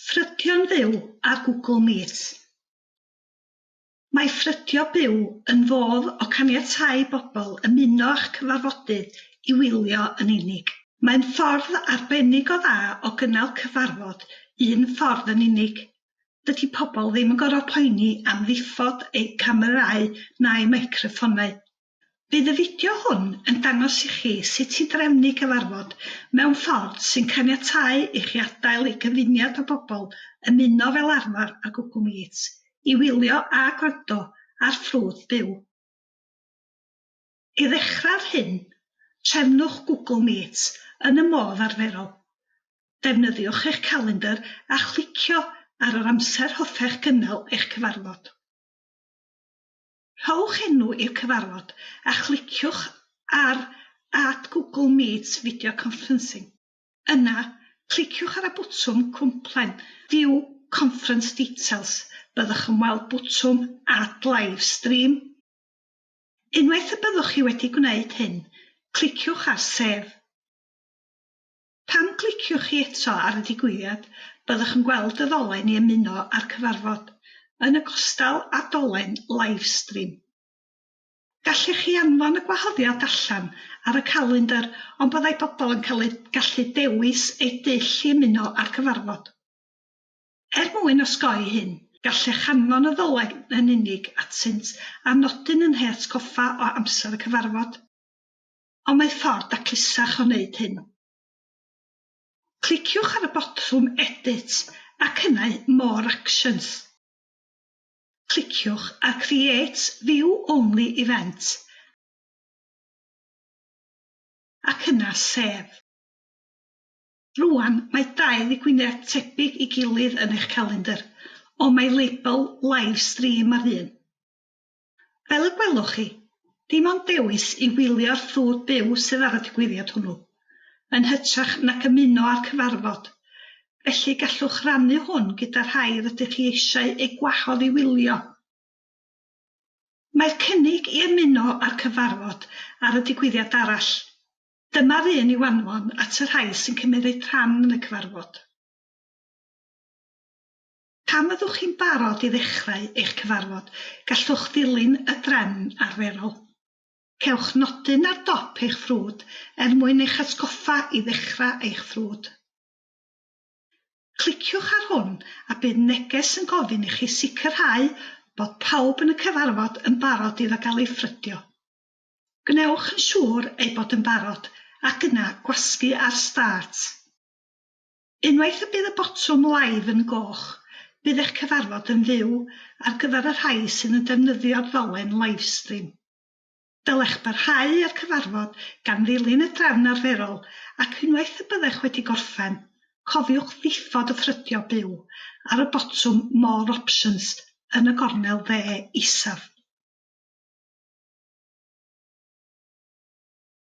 Ffrydio'n fyw ar Google Meet. Mae ffrydio byw yn fodd o caniatáu bobl ymuno â'ch cyfarfodydd i wylio yn unig. Mae'n ffordd arbennig o dda o gynnal cyfarfod un ffordd yn unig. Dydy pobl ddim yn gorfod poeni am ddiffodd eu camerâu na'u meicroffonau. Bydd y fideo hwn yn dangos i chi sut i drefnu cyfarfod mewn ffordd sy'n caniatáu i chi adael eu cyfuniad o bobl ymuno fel arfer â Google Meet i wylio a gwrando ar ffrwd byw. I ddechrau'r hyn, trefnwch Google Meet yn y modd arferol. Defnyddiwch eich calendar a chlicio ar yr amser hoffech gynnal eich cyfarfod. Rhowch enw i'r cyfarfod a chliciwch ar Add Google Meet Video Conferencing. Yna, cliciwch ar y bwtwm cwmplen View Conference Details. Byddwch yn weld bwtwm Add Live Stream. Unwaith y byddwch chi wedi gwneud hyn, cliciwch ar Save. Pan gliciwch chi eto ar y digwyddiad, byddwch yn gweld y ddolen i ymuno â'r cyfarfod, yn ogystal â dolen Livestream. Gallech chi anfon y gwahoddiad allan ar y calendar, ond byddai pobl yn gallu dewis eu dull i ymuno â'r cyfarfod. Mwyn osgoi hyn, gallech anfon y ddolen yn unig atynt a nodyn yn nhre atgoffa o amser y cyfarfod. Ond mae ffordd daclusach o wneud hyn. Cliciwch ar y botwm Edit ac yna More Actions. Cliciwch ar Create View Only Event ac yna Save. Rwan mae dau ddigwyddiad tebyg i gilydd yn eich calendar, ond mae label Livestream ar un. Fel y gwelwch chi, dim ond dewis i wylio'r ffrwd byw sydd ar y digwyddiad hwnnw, yn hytrach nac ymuno â'r cyfarfod. Felly gallwch rannu hwn gyda rhai rydych chi eisiau eu gwahodd i wylio. Mae'r cynnig i ymuno â'r cyfarfod ar y digwyddiad arall. Dyma'r un i'w anfon at y rhai sy'n cymryd rhan yn y cyfarfod. Pan fyddwch chi'n barod i ddechrau eich cyfarfod, gallwch ddilyn y drefn arferol. Cewch nodyn ar dop eich ffrwd mwyn eich atgoffa i ddechrau eich ffrwd. Cliciwch ar hwn a bydd neges yn gofyn i chi sicrhau bod pawb yn y cyfarfod yn barod iddo gael ei ffrydio. Gwnewch yn siŵr ei bod yn barod ac yna gwasgu ar Start. Unwaith y bydd y botwm Live yn goch, bydd eich cyfarfod yn fyw ar gyfer y rhai sy'n defnyddio'r ddolen Livestream. Dylech barhau ar cyfarfod gan ddilyn y drefn arferol ac unwaith y byddech wedi gorffen, cofiwch ddiffodd y ffrydio byw ar y botwm More Options yn y gornel dde isaf.